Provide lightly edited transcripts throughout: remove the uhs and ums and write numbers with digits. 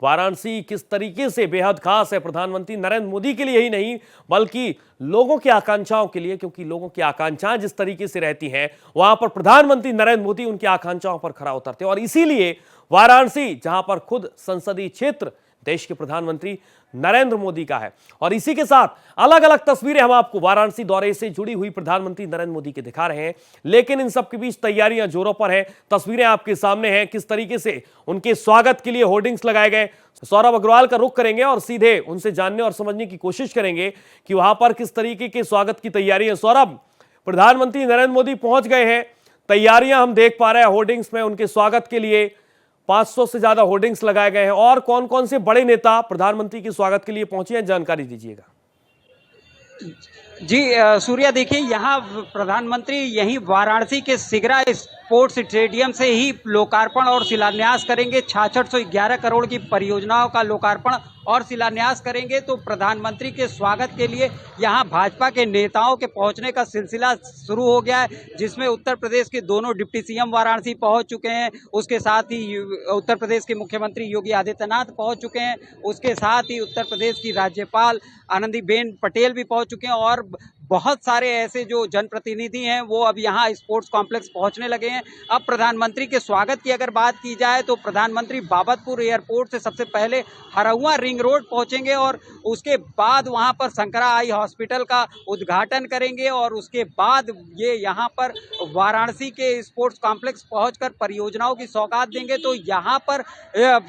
वाराणसी किस तरीके से बेहद खास है प्रधानमंत्री नरेंद्र मोदी के लिए ही नहीं बल्कि लोगों की आकांक्षाओं के लिए, क्योंकि लोगों की आकांक्षाएं जिस तरीके से रहती हैं वहां पर प्रधानमंत्री नरेंद्र मोदी उनकी आकांक्षाओं पर खरा उतरते हैं। और इसीलिए वाराणसी, जहां पर खुद संसदीय क्षेत्र देश के प्रधानमंत्री नरेंद्र मोदी का है, और इसी के साथ अलग अलग तस्वीरें हम आपको वाराणसी दौरे से जुड़ी हुई प्रधानमंत्री नरेंद्र मोदी के दिखा रहे हैं। लेकिन इन सब के बीच तैयारियां जोरों पर हैं। तस्वीरें आपके सामने हैं, किस तरीके से उनके स्वागत के लिए होर्डिंग्स लगाए गए। सौरभ अग्रवाल का रुख करेंगे और सीधे उनसे जानने और समझने की कोशिश करेंगे कि वहां पर किस तरीके के स्वागत की तैयारी है। सौरभ, प्रधानमंत्री नरेंद्र मोदी पहुंच गए हैं, तैयारियां हम देख पा रहे हैं होर्डिंग्स में उनके स्वागत के लिए 500 से ज्यादा होर्डिंग्स लगाए गए हैं। और कौन कौन से बड़े नेता प्रधानमंत्री के स्वागत के लिए पहुंचे हैं, जानकारी दीजिएगा। जी सूर्या, देखिए यहाँ प्रधानमंत्री यहीं वाराणसी के सिगरा स्पोर्ट्स स्टेडियम से ही लोकार्पण और शिलान्यास करेंगे। 6611 करोड़ की परियोजनाओं का लोकार्पण और शिलान्यास करेंगे। तो प्रधानमंत्री के स्वागत के लिए यहाँ भाजपा के नेताओं के पहुँचने का सिलसिला शुरू हो गया है, जिसमें उत्तर प्रदेश के दोनों डिप्टी सीएम वाराणसी पहुँच चुके हैं। उसके साथ ही उत्तर प्रदेश के मुख्यमंत्री योगी आदित्यनाथ पहुँच चुके हैं। उसके साथ ही उत्तर प्रदेश की राज्यपाल आनंदीबेन पटेल भी पहुँच चुके हैं और बहुत सारे ऐसे जो जनप्रतिनिधि हैं वो अब यहाँ स्पोर्ट्स कॉम्प्लेक्स पहुँचने लगे हैं। अब प्रधानमंत्री के स्वागत की अगर बात की जाए तो प्रधानमंत्री बाबतपुर एयरपोर्ट से सबसे पहले हरहुआ रिंग रोड पहुँचेंगे और उसके बाद वहाँ पर शंकरा आई हॉस्पिटल का उद्घाटन करेंगे और उसके बाद ये यहाँ पर वाराणसी के स्पोर्ट्स कॉम्प्लेक्स पहुँचकर परियोजनाओं की सौगात देंगे। तो यहाँ पर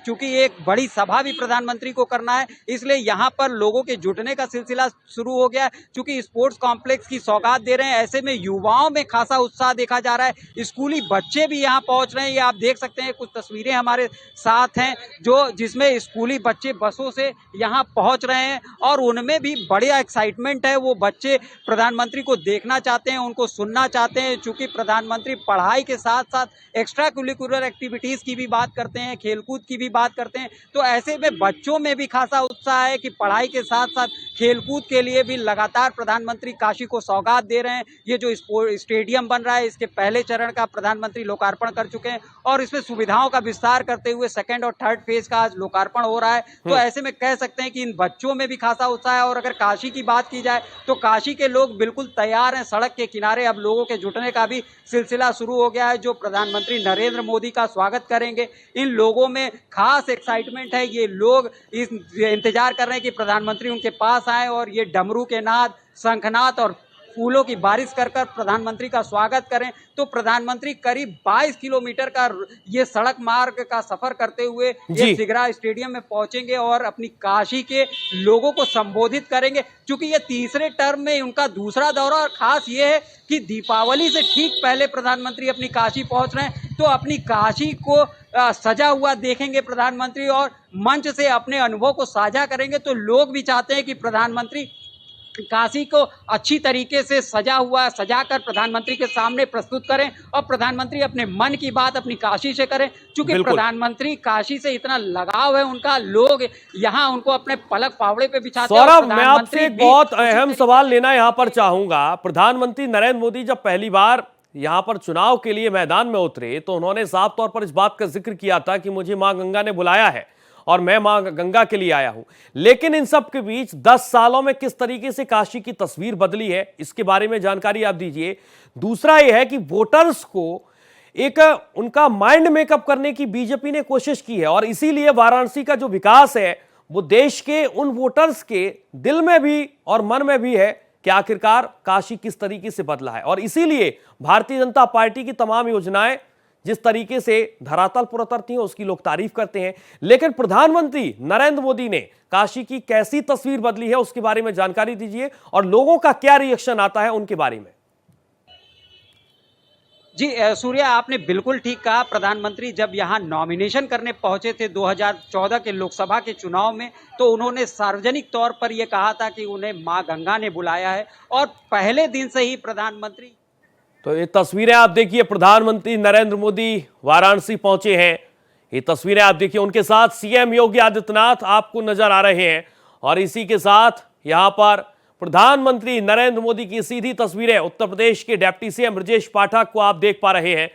चूंकि एक बड़ी सभा भी प्रधानमंत्री को करना है, इसलिए यहाँ पर लोगों के जुटने का सिलसिला शुरू हो गया है। चूंकि स्पोर्ट्स कॉम्प्लेक्स की सौगात दे रहे हैं, ऐसे में युवाओं में खासा उत्साह देखा जा रहा है। स्कूली बच्चे भी यहाँ पहुँच रहे हैं। ये आप देख सकते हैं, कुछ तस्वीरें हमारे साथ हैं जो जिसमें स्कूली बच्चे बसों से यहाँ पहुँच रहे हैं और उनमें भी बढ़िया एक्साइटमेंट है। वो बच्चे प्रधानमंत्री को देखना चाहते हैं, उनको सुनना चाहते हैं। चूंकि प्रधानमंत्री पढ़ाई के साथ साथ एक्स्ट्रा करिकुलर एक्टिविटीज़ की भी बात करते हैं, खेलकूद की भी बात करते हैं। तो ऐसे में बच्चों में भी खासा उत्साह है कि पढ़ाई के साथ साथ खेलकूद के लिए भी लगातार प्रधानमंत्री काशी को सौगात दे रहे हैं। ये जो स्टेडियम बन रहा है, इसके पहले चरण का प्रधानमंत्री लोकार्पण कर चुके हैं और इसमें सुविधाओं का विस्तार करते हुए सेकंड और थर्ड फेज का आज लोकार्पण हो रहा है। तो ऐसे में कह सकते हैं कि इन बच्चों में भी खासा उत्साह है। और अगर काशी की बात की जाए तो काशी के लोग बिल्कुल तैयार हैं। सड़क के किनारे अब लोगों के जुटने का भी सिलसिला शुरू हो गया है, जो प्रधानमंत्री नरेंद्र मोदी का स्वागत करेंगे। इन लोगों में खास एक्साइटमेंट है। ये लोग इस इंतजार कर रहे हैं कि प्रधानमंत्री उनके पास आए और ये डमरू के नाद, शंखनाद और फूलों की बारिश कर कर प्रधानमंत्री का स्वागत करें। तो प्रधानमंत्री करीब 22 किलोमीटर का ये सड़क मार्ग का सफर करते हुए ये सिगरा स्टेडियम में पहुंचेंगे और अपनी काशी के लोगों को संबोधित करेंगे। क्योंकि ये तीसरे टर्म में उनका दूसरा दौरा और खास ये है कि दीपावली से ठीक पहले प्रधानमंत्री अपनी काशी पहुंच रहे हैं। तो अपनी काशी को सजा हुआ देखेंगे प्रधानमंत्री और मंच से अपने अनुभव को साझा करेंगे। तो लोग भी चाहते हैं कि प्रधानमंत्री काशी को अच्छी तरीके से सजाकर प्रधानमंत्री के सामने प्रस्तुत करें और प्रधानमंत्री अपने मन की बात अपनी काशी से करें। क्योंकि प्रधानमंत्री काशी से इतना लगाव है उनका, लोग यहाँ उनको अपने पलक फावड़े पे बिछाते हैं। सौरभ, मैं आपसे एक बहुत अहम सवाल लेना यहाँ पर चाहूंगा। प्रधानमंत्री नरेंद्र मोदी जब पहली बार यहाँ पर चुनाव के लिए मैदान में उतरे तो उन्होंने साफ तौर पर इस बात का जिक्र किया था कि मुझे मां गंगा ने बुलाया है और मैं मां गंगा के लिए आया हूं। लेकिन इन सब के बीच 10 सालों में किस तरीके से काशी की तस्वीर बदली है, इसके बारे में जानकारी आप दीजिए। दूसरा यह है कि वोटर्स को एक उनका माइंड मेकअप करने की बीजेपी ने कोशिश की है और इसीलिए वाराणसी का जो विकास है वो देश के उन वोटर्स के दिल में भी और मन में भी है कि आखिरकार काशी किस तरीके से बदला है। और इसीलिए भारतीय जनता पार्टी की तमाम योजनाएं जिस तरीके से धरातल पर उतरती हैं उसकी लोग तारीफ करते हैं। लेकिन प्रधानमंत्री नरेंद्र मोदी ने काशी की कैसी तस्वीर बदली है उसके बारे में जानकारी दीजिए और लोगों का क्या रिएक्शन आता है उनके बारे में। जी सूर्या, आपने बिल्कुल ठीक कहा। प्रधानमंत्री जब यहाँ नॉमिनेशन करने पहुंचे थे 2014 के लोकसभा के चुनाव में, तो उन्होंने सार्वजनिक तौर पर यह कहा था कि उन्हें मां गंगा ने बुलाया है और पहले दिन से ही प्रधानमंत्री। तो ये तस्वीरें आप देखिए, प्रधानमंत्री नरेंद्र मोदी वाराणसी पहुंचे हैं। ये तस्वीरें आप देखिए, उनके साथ सीएम योगी आदित्यनाथ आपको नजर आ रहे हैं और इसी के साथ यहां पर प्रधानमंत्री नरेंद्र मोदी की सीधी तस्वीरें उत्तर प्रदेश के डिप्टी सीएम ब्रजेश पाठक को आप देख पा रहे हैं।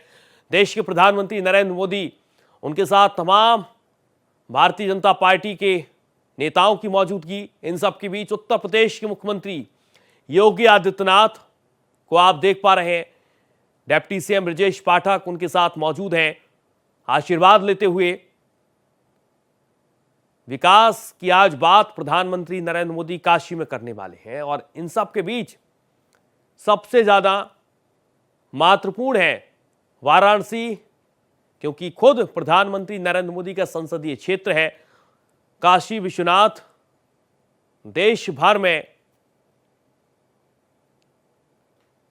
देश के प्रधानमंत्री नरेंद्र मोदी, उनके साथ तमाम भारतीय जनता पार्टी के नेताओं की मौजूदगी। इन सब के बीच उत्तर प्रदेश के मुख्यमंत्री योगी आदित्यनाथ को आप देख पा रहे हैं। डिप्टी सीएम ब्रजेश पाठक उनके साथ मौजूद हैं, आशीर्वाद लेते हुए। विकास की आज बात प्रधानमंत्री नरेंद्र मोदी काशी में करने वाले हैं और इन सब के बीच सबसे ज्यादा महत्वपूर्ण है वाराणसी, क्योंकि खुद प्रधानमंत्री नरेंद्र मोदी का संसदीय क्षेत्र है। काशी विश्वनाथ देश भर में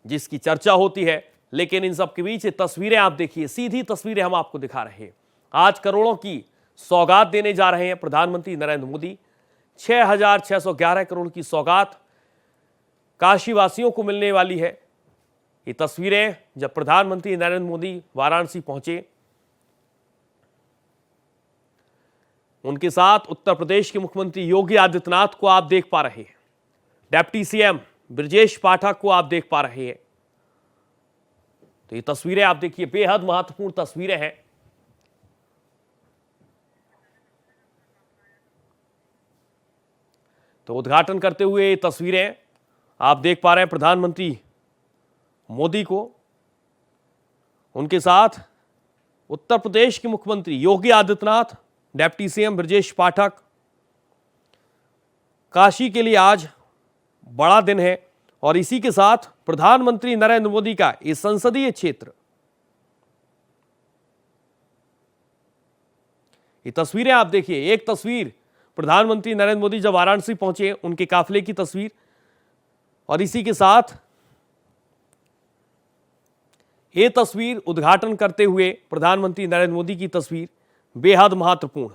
जिसकी चर्चा होती है, लेकिन इन सब के बीच ये तस्वीरें आप देखिए, सीधी तस्वीरें हम आपको दिखा रहे हैं। आज करोड़ों की सौगात देने जा रहे हैं प्रधानमंत्री नरेंद्र मोदी। 6,611 करोड़ की सौगात काशी वासियों को मिलने वाली है। ये तस्वीरें जब प्रधानमंत्री नरेंद्र मोदी वाराणसी पहुंचे, उनके साथ उत्तर प्रदेश के मुख्यमंत्री योगी आदित्यनाथ को आप देख पा रहे हैं, डिप्टी सीएम ब्रजेश पाठक को आप देख पा रहे हैं। तो ये तस्वीरें आप देखिए, बेहद महत्वपूर्ण तस्वीरें हैं। तो उद्घाटन करते हुए ये तस्वीरें आप देख पा रहे हैं प्रधानमंत्री मोदी को, उनके साथ उत्तर प्रदेश के मुख्यमंत्री योगी आदित्यनाथ, डिप्टी सीएम ब्रजेश पाठक। काशी के लिए आज बड़ा दिन है और इसी के साथ प्रधानमंत्री नरेंद्र मोदी का ये संसदीय क्षेत्र, ये तस्वीरें आप देखिए। एक तस्वीर प्रधानमंत्री नरेंद्र मोदी जब वाराणसी पहुंचे, उनके काफिले की तस्वीर, और इसी के साथ ये तस्वीर उद्घाटन करते हुए प्रधानमंत्री नरेंद्र मोदी की तस्वीर, बेहद महत्वपूर्ण।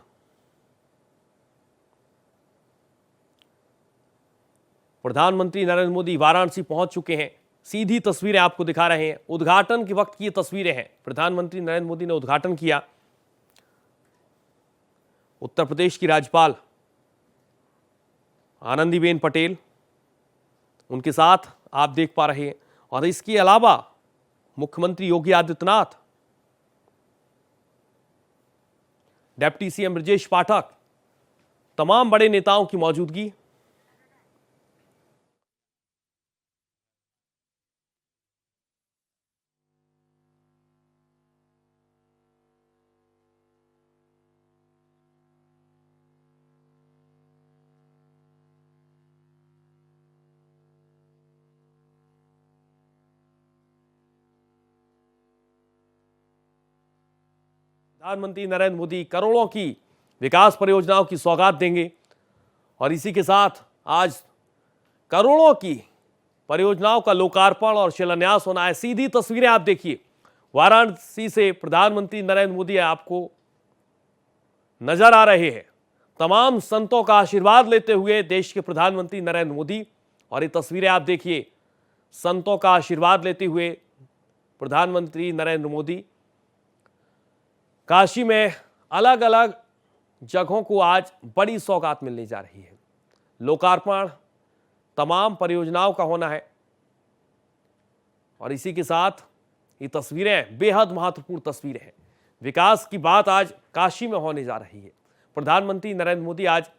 प्रधानमंत्री नरेंद्र मोदी वाराणसी पहुंच चुके हैं, सीधी तस्वीरें आपको दिखा रहे हैं। उद्घाटन के वक्त की ये तस्वीरें हैं, प्रधानमंत्री नरेंद्र मोदी ने उद्घाटन किया। उत्तर प्रदेश की राज्यपाल आनंदीबेन पटेल उनके साथ आप देख पा रहे हैं, और इसके अलावा मुख्यमंत्री योगी आदित्यनाथ, डिप्टी सीएम ब्रजेश पाठक, तमाम बड़े नेताओं की मौजूदगी। प्रधानमंत्री नरेंद्र मोदी करोड़ों की विकास परियोजनाओं की सौगात देंगे और इसी के साथ आज करोड़ों की परियोजनाओं का लोकार्पण और शिलान्यास होना है। सीधी तस्वीरें आप देखिए, वाराणसी से प्रधानमंत्री नरेंद्र मोदी आपको नजर आ रहे हैं, तमाम संतों का आशीर्वाद लेते हुए देश के प्रधानमंत्री नरेंद्र मोदी। और ये तस्वीरें आप देखिए, संतों का आशीर्वाद लेते हुए प्रधानमंत्री नरेंद्र मोदी काशी में अलग अलग जगहों को आज बड़ी सौगात मिलने जा रही है। लोकार्पण तमाम परियोजनाओं का होना है और इसी के साथ ये तस्वीरें बेहद महत्वपूर्ण तस्वीरें हैं। विकास की बात आज काशी में होने जा रही है। प्रधानमंत्री नरेंद्र मोदी आज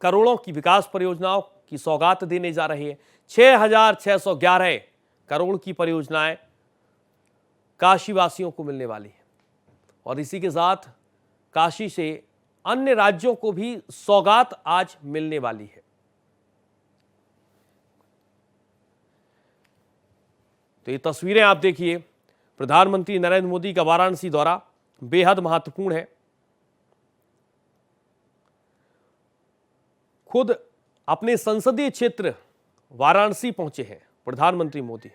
करोड़ों की विकास परियोजनाओं की सौगात देने जा रहे हैं। 6,611 करोड़ की परियोजनाएं काशी वासियों को मिलने वाली है और इसी के साथ काशी से अन्य राज्यों को भी सौगात आज मिलने वाली है। तो ये तस्वीरें आप देखिए, प्रधानमंत्री नरेंद्र मोदी का वाराणसी दौरा बेहद महत्वपूर्ण है। खुद अपने संसदीय क्षेत्र वाराणसी पहुंचे हैं प्रधानमंत्री मोदी।